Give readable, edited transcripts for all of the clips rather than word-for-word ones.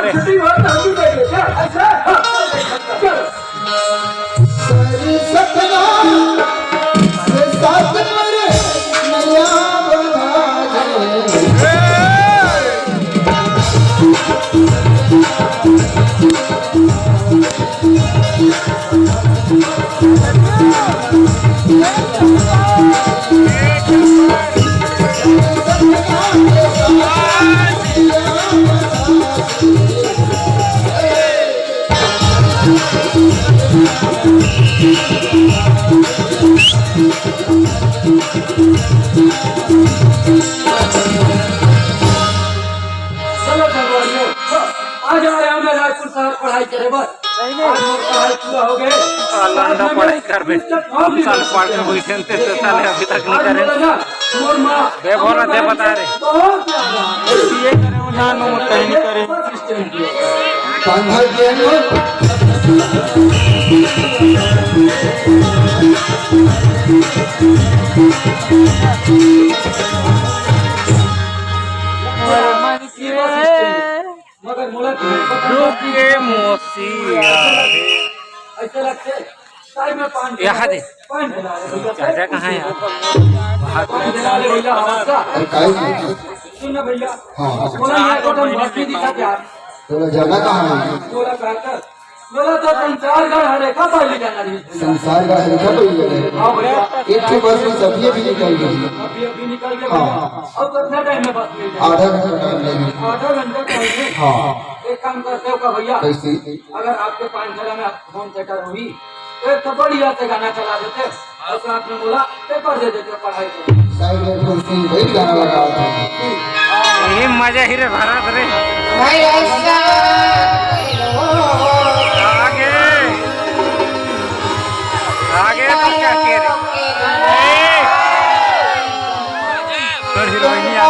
रे पढ़ाई करे बस पढ़ाई पूरा हो गए लंडा पढ़ाई कर बे हम साल पढ़ के बैठे थे तो साले अभी तक नहीं करे बे बोला दे बता रे ये करे वो ना नो कहीं नहीं करे संघर्ष मगर मोला रुके मोसी ऐसे लगते साइड में पानी यहाँ दे पानी बना रहे चाचा कहाँ है पानी बना ले भैया हमारा सुन ना भैया हाँ मोला यहाँ को तुम भक्ति दिखा यार तो जाना कहाँ है मोला कहकर मोला तो संसार का हरे का पहले जाना नहीं संसार का है क्या बोल हाँ भैया एक के बस में सभी भी निकल गई अभी निकल के भैया अब कितना टाइम में बस मिल जाए आधा घंटा टाइम लगेगा आधा घंटा टाइम है हाँ एक काम करते हो का भैया कैसे अगर आपके पांचला में होम थिएटर हुई तो एक तो बढ़िया से गाना चला देते और साथ में बोला पेपर दे देते पढ़ाई को साइड में कुर्सी वही गाना लगा था ये मजा ही रे भारत रे आगे आगे तो क्या के रे तो हीरोइनी आ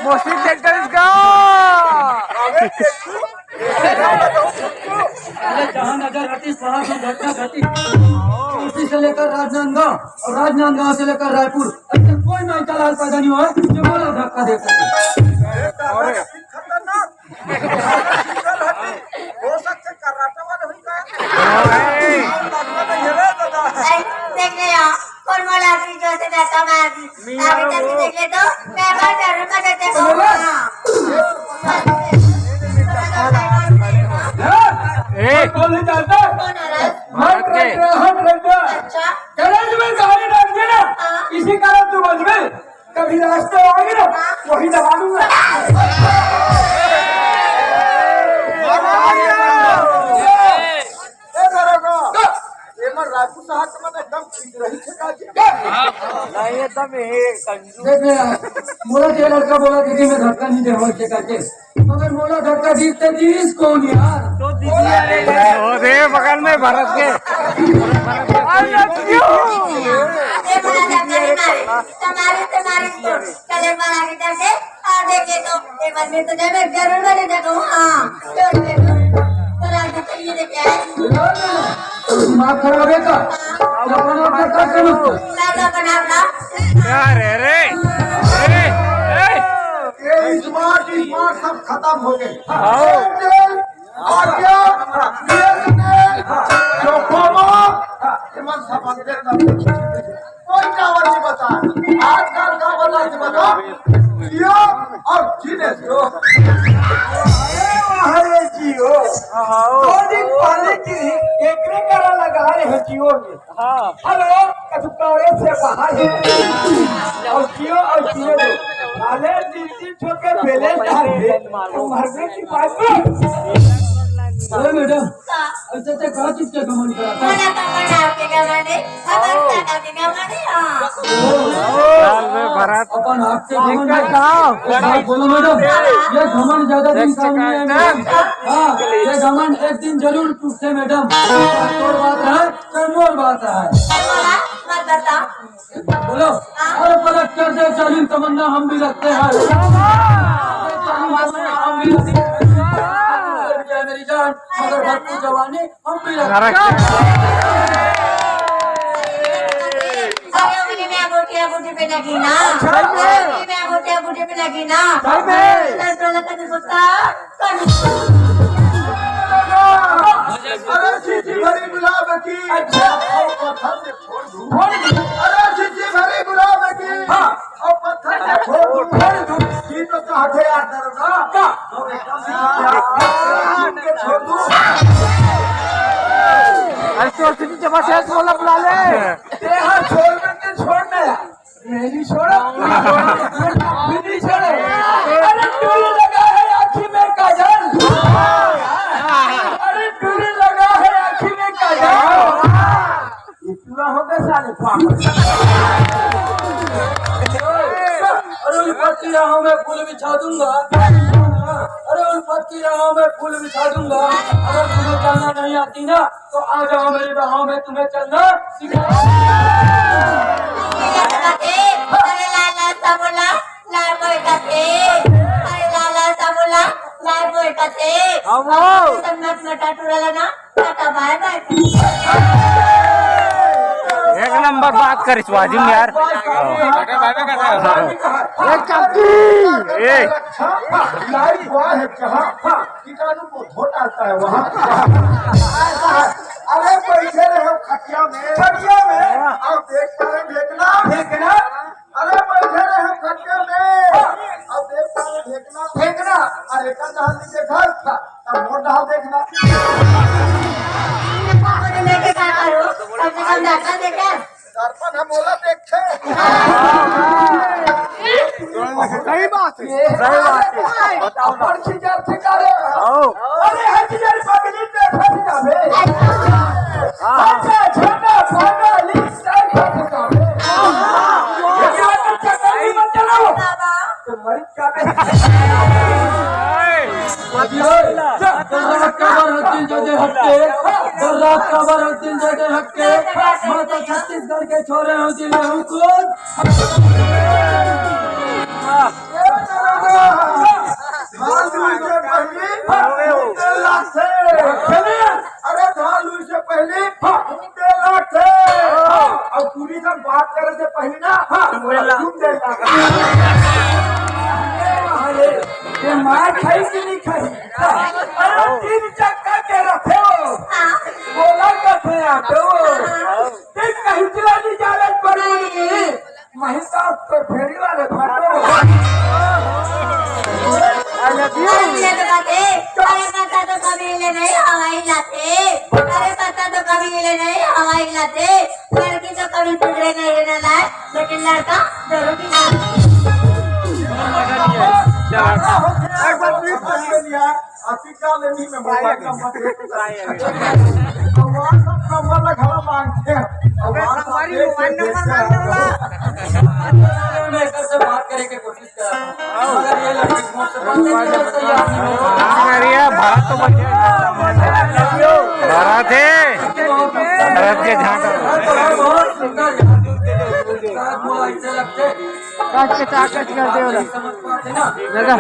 मोस्टली ट्रैक्टर इसका जहाँ नजर हटी वहाँ से घटना घटी उसी से लेकर राजनांदगांव और राजनांदगांव से लेकर रायपुर ऐसे कोई नहीं चलाल पैदा नहीं हुआ जो बोला धक्का दे सके हो सकते कराटा वाले हुई का देखने यहाँ कौन बोला कि जो से धक्का मार दी आगे तक देख ले तो मैं बात करूँ मैं देते को कौन नहीं जानता भारत के अच्छा गैरेज में गाड़ी रख देना इसी कारण तू बच गई कभी रास्ते आएगी ना वही दबा दूंगा राजू साहब तो मैं एकदम ठीक रही थे नहीं एकदम देख मोला के लड़का बोला दीदी में धक्का नहीं दे होते करके मगर मोला धक्का जीतते दीदी कौन यार तो दीदी ओ रे बगल में भारत के तुम्हारे कलर वाला के जैसे देखे तो एक बार में तो जब जरूर वाले देखो हाँ तो राजू चाहिए देखे दिमाग खराब है का लाजा बनावला अरे रे ये स्मार्ट सब खत्म हो गए कोई कावर नहीं बता आजकल का बता के बता जियो और जीने जियो अरे जियो दो दिन पहले की एकरे करा लगा रहे हैं जियो में हेलो कटुकारे से बाहर है और जियो वाले दिन छोके पहले डाले मरने की बात अरे मैडम ऐसे तो कहाँ चीज का गमन करा था मोना कमना आपके गमाने खबर का के गमाने हां साल में भरत अपन हाथ से घमंड कहा बोलो मैडम ये घमंड ज्यादा दिन का नहीं है मैडम हाँ ये घमंड एक दिन जरूर टूटते मैडम तोड़ बात है चंदोर बात है बोला मत बता बोलो और पलट कर दे चालीन तमन्ना हम भी रखते हैं हम भी रखते हैं मेरी जान मगर भरपूर जवानी हम भी रखते बूटी पे लगी ना बूटी पे लगी ना अरे सीधी भरी गुलाब की अच्छा पत्थर से छोड़ दूं अरे सीधी भरी गुलाब की और पत्थर से छोड़ दूं ये तो चाहते यार दरदा और एकदम के छोड़ दूं ऐसे जब से बोला बुला ले तेरा छोड़ करके छोड़ना मेरी छोड़ो मेरी छोड़ो अरे टूरी लगा है आँखी में काजल अरे टूरी लगा है आँखी में काजल ये पूरा हो गया साले पागल अरे उल्फत की राहों में फूल बिछा दूंगा अरे उल्फत की राहों में फूल बिछा दूंगा अगर तुम्हें चलना नहीं आती ना तो आ जाओ मेरी राहों में तुम्हें चलना सिखा अरे लाला साबुला लाल बोल काते अरे लाला साबुला लाल बोल काते मत मटा टुराला ना टाटा बाय बाय एक नंबर बात करिस वाजिम यार लाइट हुआ है कहाँ कीटाणु को धोता आता है वहाँ अरे बैठे रहे खटिया में अब देख पा रहे देखना अरे बैठे रहे खटिया में अब देख पा रहे फेंकना अरे का डाल देखा अब मोट डाल देखना लेके क्या करो कम से कम डाटा देखा दर्पण हम बोला देखे सही बात है बताओ पर खिजार से करे अरे हज़ार पगली पे फंस जावे अच्छा छोटा छोटा लिस्ट फंस जावे ये क्या चक्कर मत चलो तो मर जावे रात का बार दिन जगह हटके मैं तो छत्तीसगढ़ के छोरे हूँ दिले हूँ कौन अरे धालू से पहले और पूरी सब बात करे से पहले ये मार खाई कि नहीं खाई अरे तीन चक्का के रखे हो बोला कथे आटो ते कहीं चला नहीं जा रहा पड़ी महिला तो फेरी वाले फाटो अरे पता तो कभी ले नहीं हवाई लाते अरे पता तो कभी ले नहीं हवाई लाते लड़की तो कभी टुकड़े नहीं रहना लाए लेकिन लड़का जरूर एक बार प्लीज कर लिया अफ्रीका लेनी में मोबाइल का मत वहाँ सब नंबर लगा मांगते हैं हमारी मोबाइल नंबर मैं कर से बात करने की कोशिश कर रहा हूँ मगर ये लड़की मुझसे बात करने के लिए तैयार नहीं हो रही भारत तो भारत है भारत के झांक ऐसे लगते काट के ताकत कर दे समझ पाते ना लगा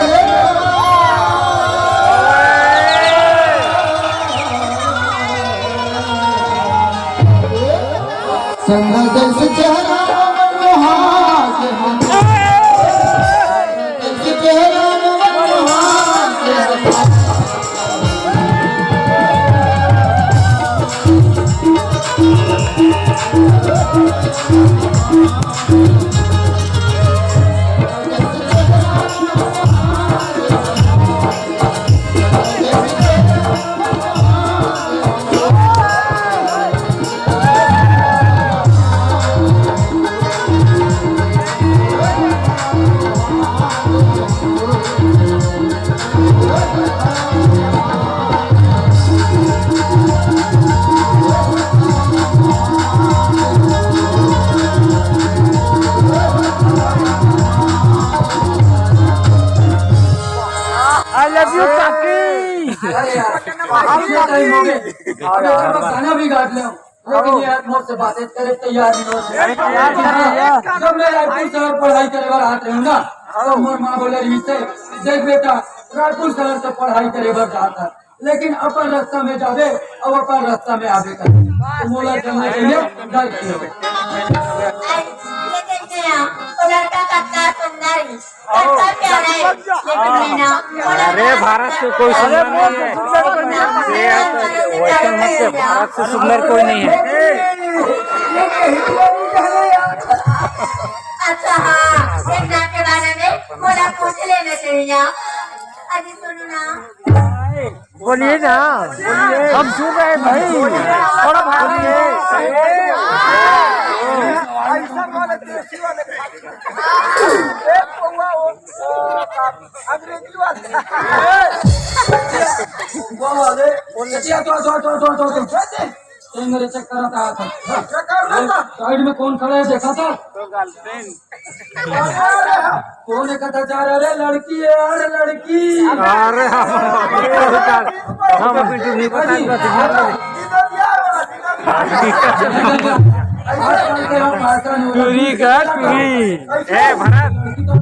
तो चंदा जैसे चेहरा मनोहार जैसे चेहरा मनोहार I love you, काकी। खाना भी काट ले लेकिन ये मुझसे बातें करे तैयार नहीं होते। जब मैं रायपुर शहर पढ़ाई करे बार आते हूँ ना तो मोर माँ बोले रही से देख बेटा रायपुर शहर से पढ़ाई करे बार जाता लेकिन अपन रास्ता में जावे और अपन रास्ता में आवे करे तो मोला चलने के लिए डर की हो लड़का कितना सुंदर है कितना प्यारा है लेकिन मैंने अरे भारत से कोई सुंदर नहीं है। वैसे मत से भारत से सुंदर कोई नहीं है। अच्छा हाँ एक नाम के बारे में मोला पूछ लेना चाहिए अभी सुनो ना बोलिए ना हम सुन रहे हैं भाई थोड़ा बोलिए। ऐसा वाले देसी वाले एक पौवा वो अंग्रेजी वाले वो वाले तो मेरे चेक करा था साइड में कौन खड़ा है देखा था कौन है कथा चाह रहा है लड़की है यार लड़की अरे हम अभी तो नहीं पता चूरी का चूरी ए भारत तो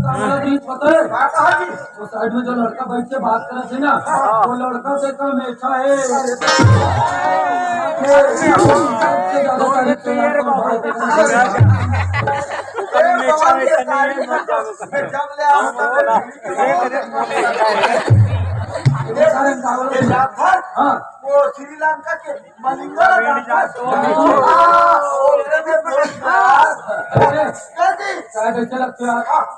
साइड में जो लड़का बैठ के बात कर रहे थे ना वो लड़का से कम अच्छा है हाँ वो श्रीलंका के मलिंगा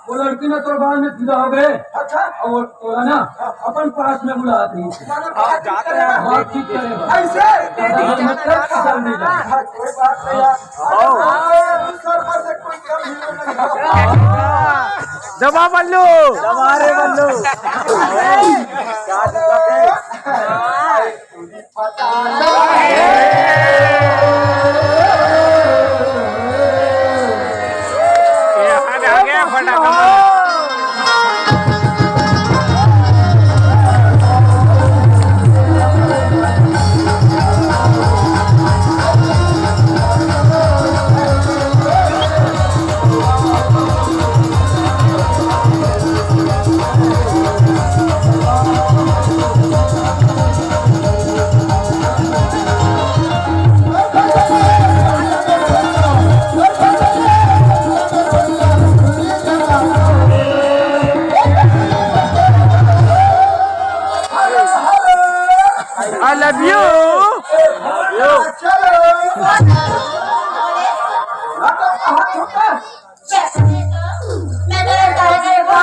वो लड़की ने तो बाद में सीधा हो गए अच्छा और तोरा ना अपन पास में बुला दी बातचीत करेगा ऐसे मतलब चल नहीं जाए कोई बात नहीं यार शर्मा से कोई कम हीरो नहीं दबा बल्लू हमारे बल्लू आ गया फटाफट। I love you. मैं तो लड़का करे वो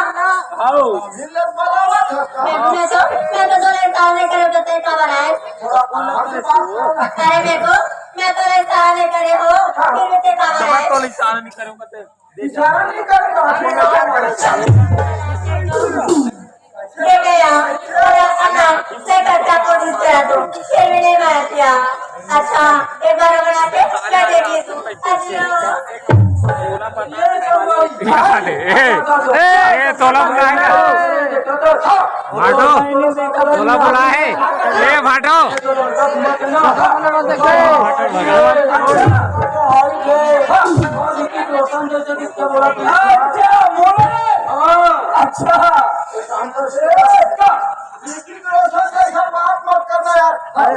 मैं तो लड़का नहीं करे तो तेरे का बना है अरे देखो मैं तो लड़का नहीं करे हो फिर भी तेरे का बना है इशारा नहीं करेगा ये गया और खाना से करता को दूसरा दो फिर भी नहीं मार दिया अच्छा एक बार बना के क्या देगी तू अच्छा तोला बुला है भाटो तोला बुला है ये भाटो अच्छा बात मत करना यार अरे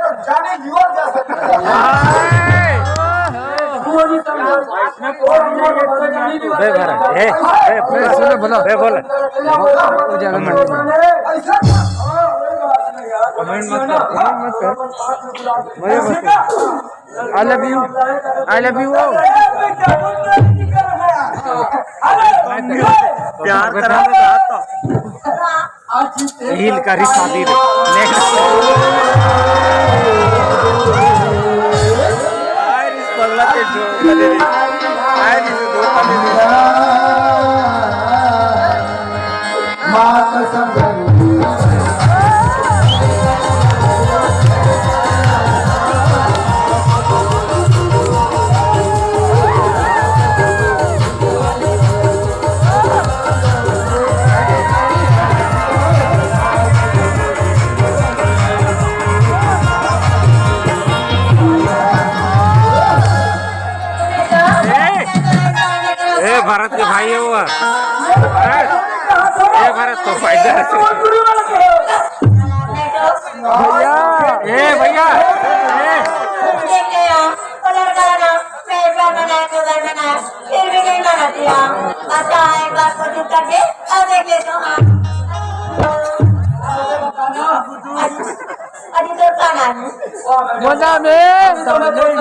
तो जाने लियो जा सकता है नहीं समझो और हम लोग बोले जानी भी बे भरा सुनो बोलो बे बोलो ऐसा कमेंट मत कर आई लव यू प्यार करा हिल करी शादी पगला के जो मात समझ भारत के भाई है वो भारत तो फायदा भैया फिर भी नहीं माना दिया अच्छा एक बार को चुप करके अब देख लेता हूँ अभी तो खाना मजा में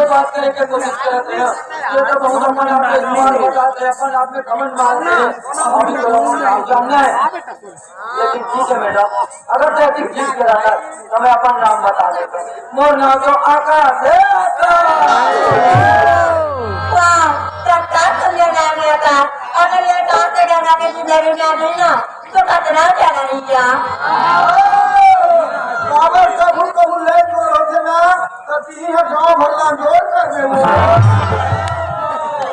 बात करने की कोशिश करते हैं ये तो बहुत अपन आपके जुबान बताते हैं अपन आपने कमेंट मारते हैं अभी तो आप जानना है लेकिन ठीक है मैडम अगर तो ठीक चीज के रहा तो मैं अपन नाम बता देता हूँ मोर नाम तो आकाश है वाह प्रकाश तुमने नाम लिया था अगर ये टॉस से जाना के जिंदगी में आ गई ना तो खतरा जाना नहीं क्या बाबर कबूल कबूल ले जो होते ना तो तीन है गांव भरला जोर कर दे वो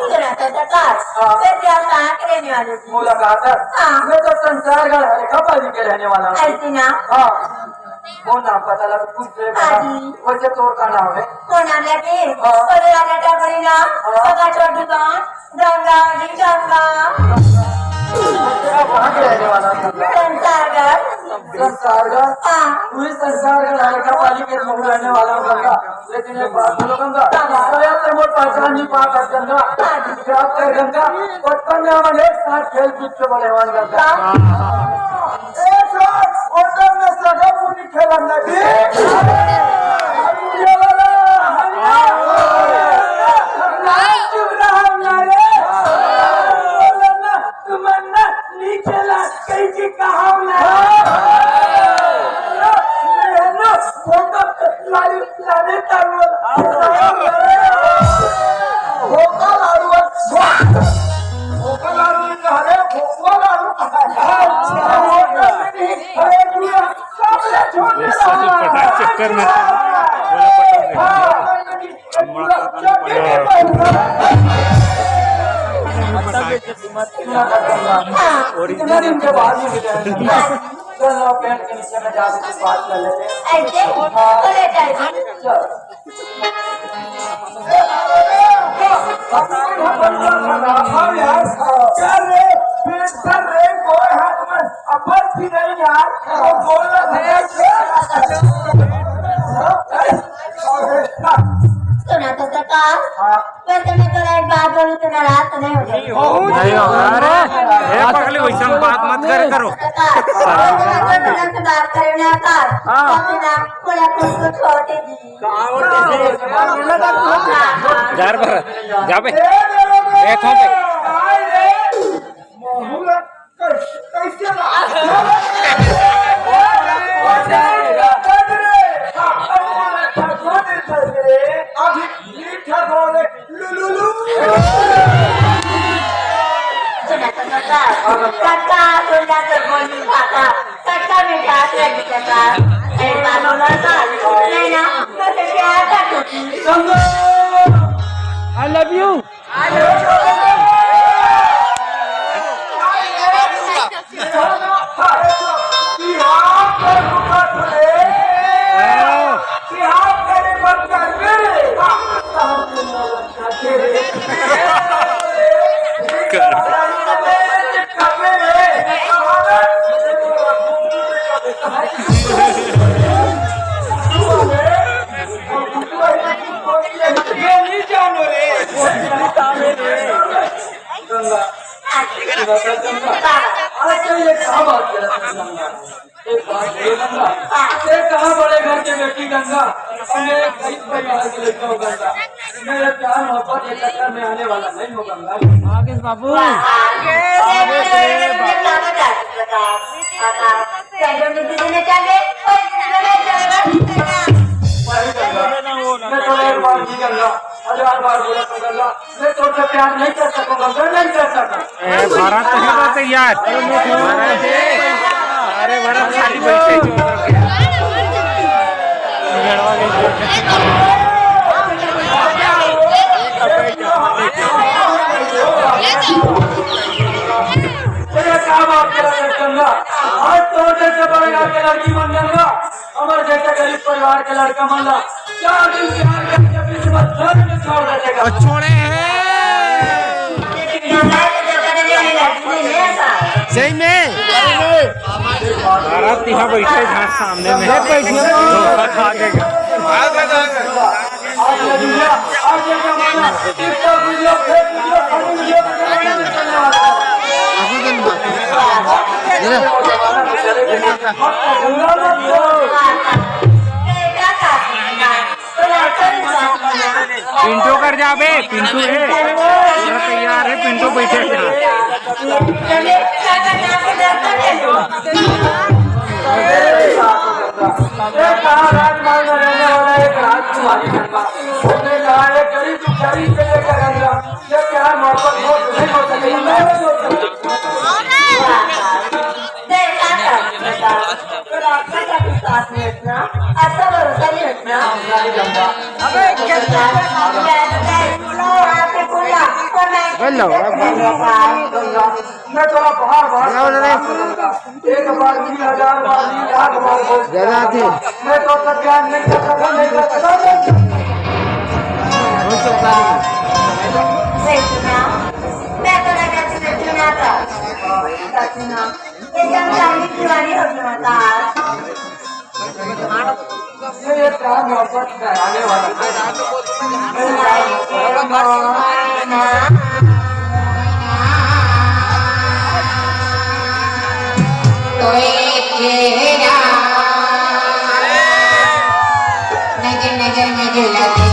सुना तो सरकार फिर क्या कहाँ के रहने वाले थे मुलाकात है मैं तो संसार का कपाली के रहने वाला हूँ ऐसी ना हाँ वो नाम पता लगा कुछ से वैसे तोर का नाम है वो नाम लेके बोले वाला क्या करी ना पता छोड़ दुकान गंगा जी गंगा वहाँ के रहने वाला संसारगढ़ संसारगढ़ हाँ पूरी संसारगढ़ हल्का पाली के लोग रहने वाला हूँ गंगा लेकिन एक बात बोलो गंगा तो मोट पहचान नहीं पा कर गंगा याद कर गंगा बचपन में हम एक साथ खेल कूद के बड़े हुए गंगा एक साथ ओटम में सगा पूरी खेलन लगी ये वाला चुप रहा नारे तुमन्ना नीचे ला कहीं की कहा ना फोटो लाली लाने तारुआ भोका लाडू कहरे भोका लाडू चक्कर में इनके बाद ही मिले चलो पेड़ के नीचे में जाके कुछ बात कर लेते ऐसे बोले जाएगी क्या रे फिर रे कोई हाथ में अपर भी नहीं यार वो बोल रहा सुना तो सरकार फिर तुम्हें तो एक बात बोलूं तो नाराज तो नहीं हो जाएगी नहीं होगा अरे पगली वैसा बात मत करो बात करें ना कार बोला कुछ छोटे जी जार भर जा बे देखो बे कैसे अभी मीठा बोले लुलुलु सुना तो सरकार सरकार सुना तो बोली खाता सरकार में बात लगी सरकार एक बार बोला सर नहीं ना तो क्या कर दूँ आई लव यू ये नहीं जानो रे ये कहाँ बात कर रहा है गंगा? एक बात ये गंगा, ये कहाँ बड़े घर के बेटी गंगा, और मेरे गरीब परिवार के लड़का हो गंगा, मेरे प्यार मोहब्बत के चक्कर में आने वाला नहीं हो गंगा। आगे बाबू मैं तो एक बार की गंगा, 1000 बार बोला तो गंगा, मैं तुमसे प्यार नहीं कर सकूंगा, मैं नहीं कर सकता। भारत है बात यार, अरे भारत खाली बैठे क्या बात कर रहे गंगा, आज तो जैसे बड़े घर के लड़की बन गंगा, हमारे जैसे गरीब परिवार के लड़का मल्ला 4 दिन प्यार करके बीच में छोड़ देगा। छोड़े हैं सही में भारत यहाँ बैठे घाट सामने में आज ये दुनिया, आज ये जमाना, TikTok video, fake video, funny video चलने वाला है। पिंटू कर जाबे, पिंटू है तैयार है, पिंटू बैठे राजमार्ग में रहने वाला एक राजकुमारी गंगा, उसने कहा है गरीब तू गरीब के लेकर गंगा, ये प्यार मोहब्बत बहुत नहीं हो सकेगी, मैं नहीं हो सकती। आता भरोसा नहीं भेटना हेलो मैं थोड़ा बाहर एक बार 1000 बार 1,00,000 बार ज्यादा थी मैं तो सब ज्ञान नहीं कर सकता, नहीं कर सकता। मैं तो लगा सुना था एकदम शादी दीवानी हो गया था। ये प्यार मोहब्बत कराने वाला नजर नजर नजर लगे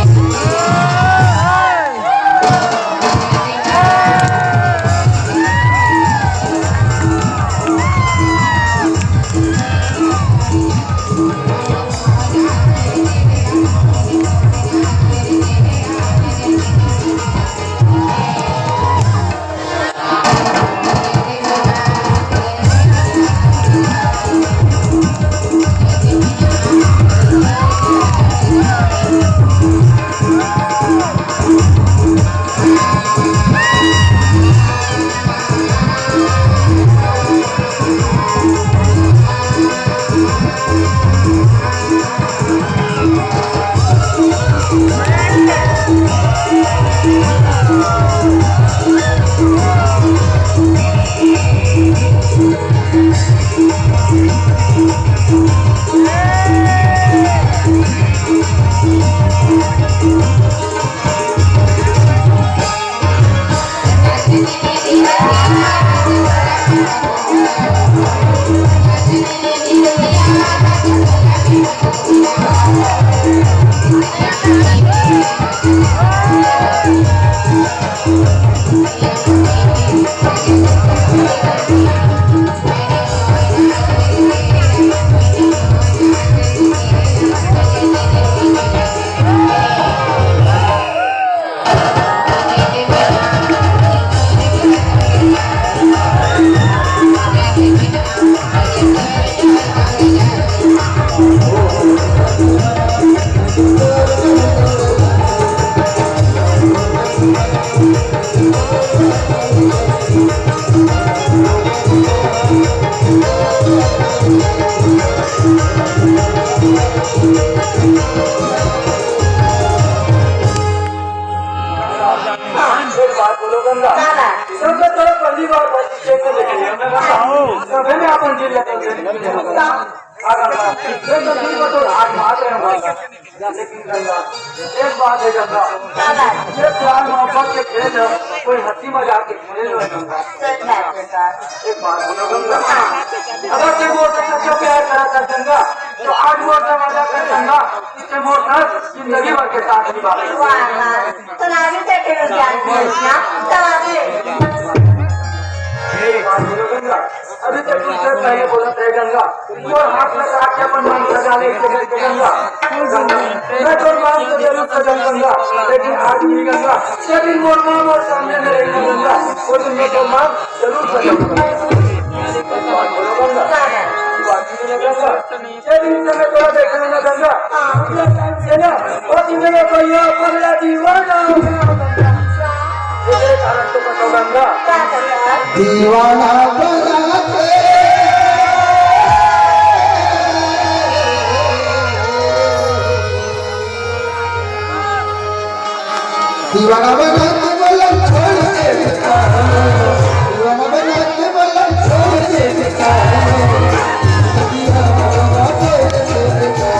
एक बात है गंगा, ये प्यार मोहब्बत के खेल है, कोई हंसी मजाक के बोले लो गंगा। एक बात बोलो गंगा, अगर कोई मोटर से प्यार करा था गंगा तो आज मोटर वाला कर गंगा इससे मोटर जिंदगी भर के साथ निभा रही गंगा। अभी तक तुझसे पहले बोला था गंगा और हाथ में के अपन मन सजा ले गंगा। मैं तो मां से जरूर सजा गंगा, लेकिन आज भी गंगा यदि मोर मां मोर सामने में रहेगी गंगा और तुमने तो मां जरूर सजा गंगा। मैं थोड़ा देखने ना गंगा से ना और मेरे भैया पगला दीवाना कारण तो बताओ गंगा। दीवाना बना के दीवाना बना के बोलम छोड़ दे बेटा, दीवाना बना के बोलम छोड़ दे बेटा, दीवाना बना के बेटा,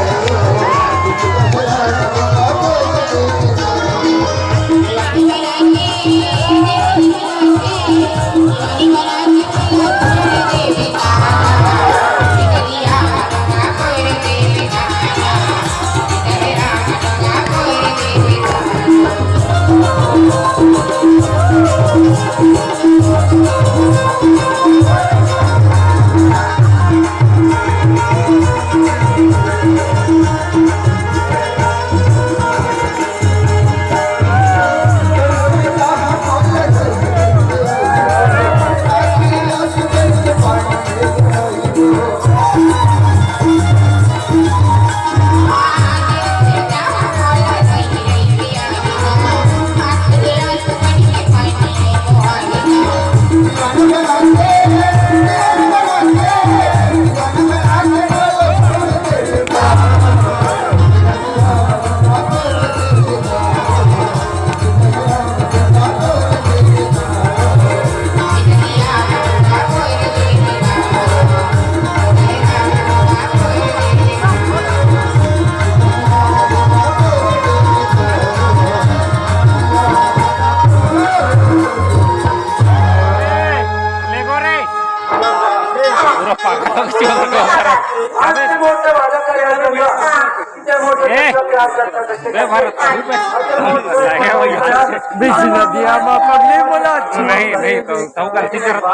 नहीं तो गलती करता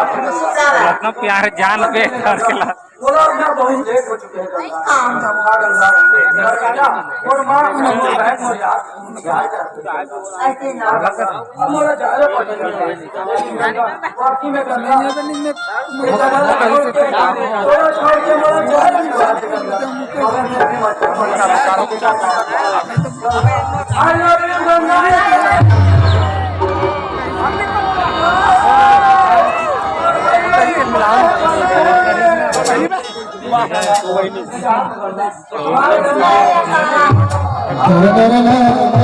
अपना प्यार जान पे बोला मैं बहुत लेट हो चुके हैं गंगा और माँ बहन हो यार बाकी में गंगा I